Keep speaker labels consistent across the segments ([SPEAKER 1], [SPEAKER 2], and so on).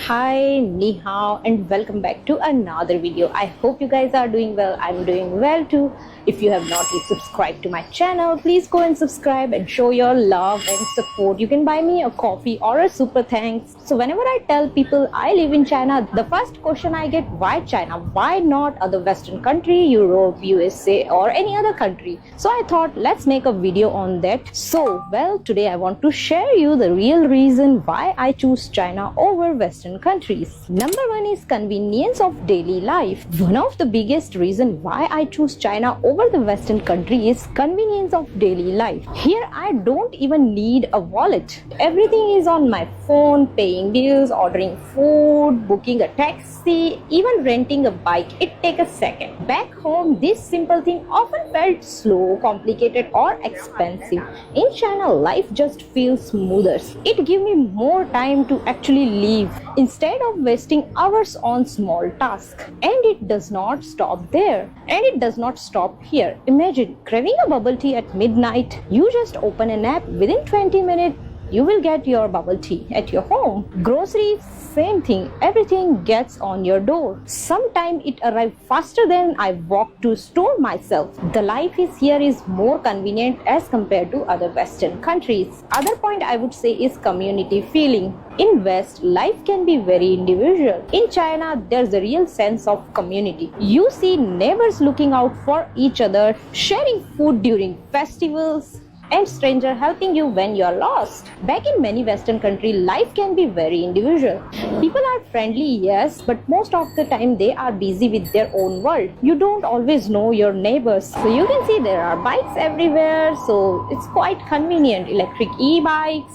[SPEAKER 1] Hi, ni hao, and welcome back to another video. I hope you guys are doing well. I'm doing well too. If you have not yet subscribed to my channel, please go and subscribe and show your love and support. You can buy me a coffee or a super thanks. So whenever I tell people I live in China, the first question I get, why China? Why not other Western country, Europe, USA or any other country? So I thought let's make a video on that. So well, today I want to share you the real reason why I choose China over Western countries. Number one is convenience of daily life. One of the biggest reason why I choose China over the Western country is convenience of daily life. Here I don't even need a wallet. Everything is on my phone, paying bills, ordering food, booking a taxi, even renting a bike. It takes a second. Back home, this simple thing often felt slow, complicated or expensive. In China, life just feels smoother. It gives me more time to actually live instead of wasting hours on small tasks. And it does not stop there. And it does not stop here. Imagine craving a bubble tea at midnight. You just open an app. Within 20 minutes, you will get your bubble tea at your home. Groceries, same thing. Everything gets on your door. Sometimes it arrives faster than I walk to store myself. The life here is more convenient as compared to other Western countries. Other point I would say is community feeling. In West, life can be very individual. In China, there's a real sense of community. You see neighbors looking out for each other, sharing food during festivals, and stranger helping you when you're lost. Back in many Western countries, life can be very individual. People are friendly, yes, but most of the time they are busy with their own world. You don't always know your neighbors. So you can see there are bikes everywhere, so it's quite convenient. Electric e-bikes.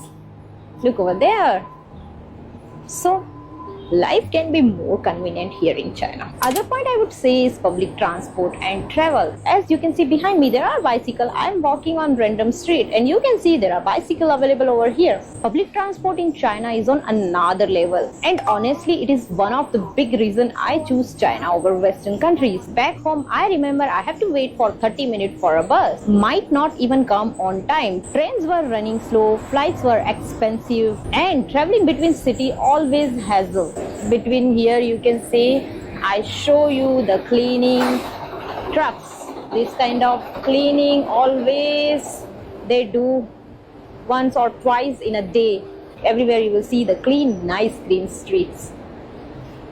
[SPEAKER 1] Look over there. So life can be more convenient here in China. Other point I would say is public transport and travel. As you can see behind me, there are bicycles. I'm walking on random street and you can see there are bicycles available over here. Public transport in China is on another level. And honestly, it is one of the big reasons I choose China over Western countries. Back home, I remember I have to wait for 30 minutes for a bus. Might not even come on time. Trains were running slow, flights were expensive, and traveling between city always hassle. Between here you can see I show you the cleaning trucks. This kind of cleaning always they do once or twice in a day. Everywhere you will see the clean, nice green streets.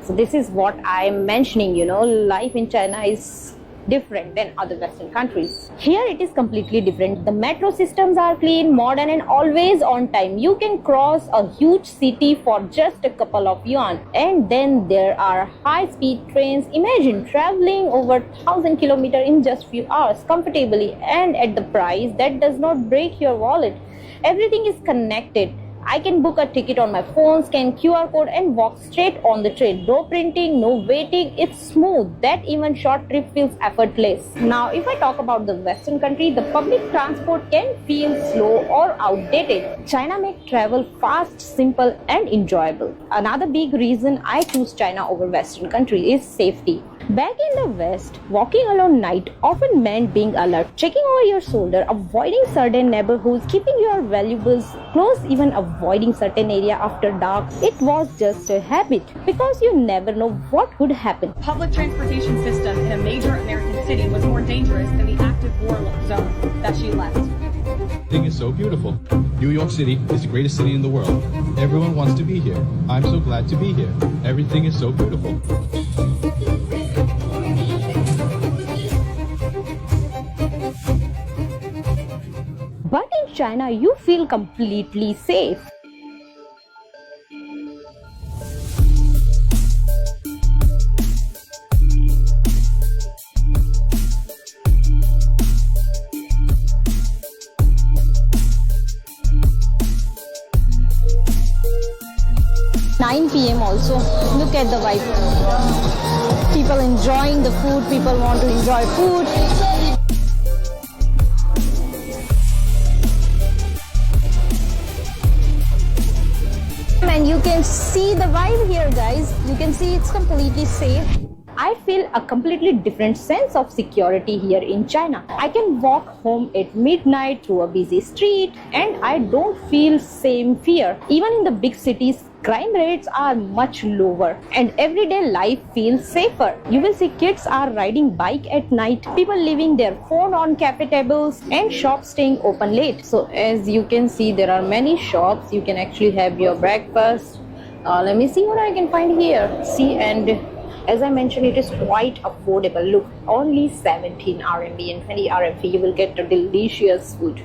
[SPEAKER 1] So this is what I'm mentioning, life in China is different than other Western countries. Here it is completely different. The metro systems are clean, modern and always on time. You can cross a huge city for just a couple of yuan. And then there are high-speed trains. Imagine traveling over 1,000 kilometers in just few hours comfortably and at the price that does not break your wallet. Everything is connected. I can book a ticket on my phone, scan QR code and walk straight on the train. No printing, no waiting, it's smooth. That even short trip feels effortless. Now, if I talk about the Western country, the public transport can feel slow or outdated. China makes travel fast, simple and enjoyable. Another big reason I choose China over Western country is safety. Back in the West, walking alone night often meant being alert, checking over your shoulder, avoiding certain neighborhoods, keeping your valuables close, even avoiding certain area after dark. It was just a habit because you never know what could happen.
[SPEAKER 2] Public transportation system in a major American city was more dangerous than the active war zone that she left.
[SPEAKER 3] Everything is so beautiful. New York City is the greatest city in the world. Everyone wants to be here. I'm so glad to be here. Everything is so beautiful.
[SPEAKER 1] But in China, you feel completely safe. (9 p.m. also. Look at the vibe. People enjoying the food. People want to enjoy food. And you can see the vibe here, guys. You can see it's completely safe. I feel a completely different sense of security here in China. I can walk home at midnight through a busy street and I don't feel same fear. Even in the big cities, crime rates are much lower, and everyday life feels safer. You will see kids are riding bike at night, people leaving their phone on cafe tables, and shops staying open late. So as you can see, there are many shops. You can actually have your breakfast. Let me see what I can find here. See, and as I mentioned, it is quite affordable. Look, only 17 RMB and 20 RMB you will get a delicious food.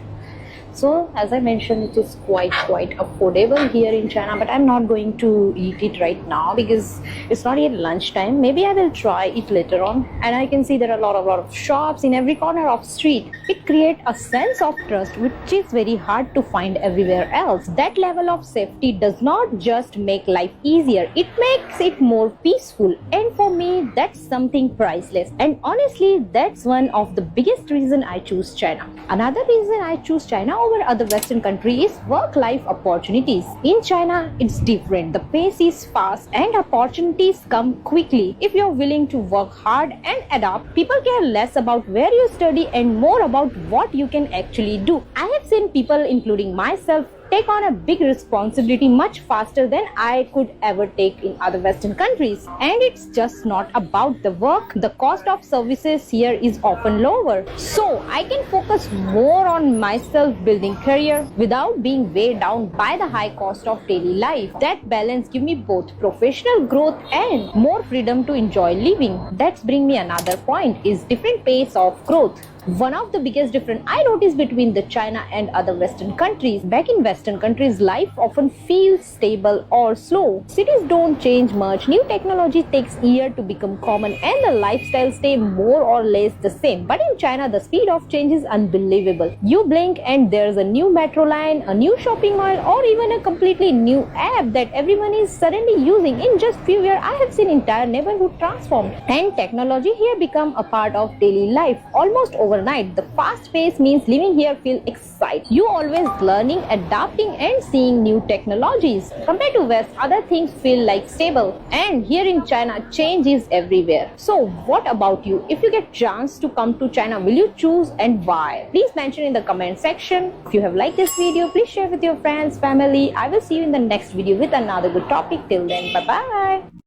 [SPEAKER 1] So as I mentioned, it is quite affordable here in China, but I'm not going to eat it right now because it's not yet lunchtime. Maybe I will try it later on. And I can see there are a lot of shops in every corner of street. It creates a sense of trust which is very hard to find everywhere else. That level of safety does not just make life easier, it makes it more peaceful, and for me that's something priceless. And honestly, that's one of the biggest reason I choose China. Another reason I choose China over other Western countries is work-life opportunities. In China, it's different. The pace is fast and opportunities come quickly. If you're willing to work hard and adapt, people care less about where you study and more about what you can actually do. I have seen people, including myself, take on a big responsibility much faster than I could ever take in other Western countries. And it's just not about the work. The cost of services here is often lower. So I can focus more on myself building career without being weighed down by the high cost of daily life. That balance gives me both professional growth and more freedom to enjoy living. That's bring me another point is different pace of growth. One of the biggest difference I notice between the China and other Western countries, back in Western countries, life often feels stable or slow. Cities don't change much, new technology takes years to become common, and the lifestyle stay more or less the same. But in China, the speed of change is unbelievable. You blink and there's a new metro line, a new shopping mall, or even a completely new app that everyone is suddenly using. In just few years, I have seen entire neighborhood transformed, and technology here become a part of daily life almost overnight. The fast pace means living here feels exciting. You always learning, adapting, and seeing new technologies. Compared to West, other things feel like stable. And here in China, change is everywhere. So what about you? If you get chance to come to China, will you choose and why? Please mention in the comment section. If you have liked this video, please share with your friends, family. I will see you in the next video with another good topic. Till then, bye bye.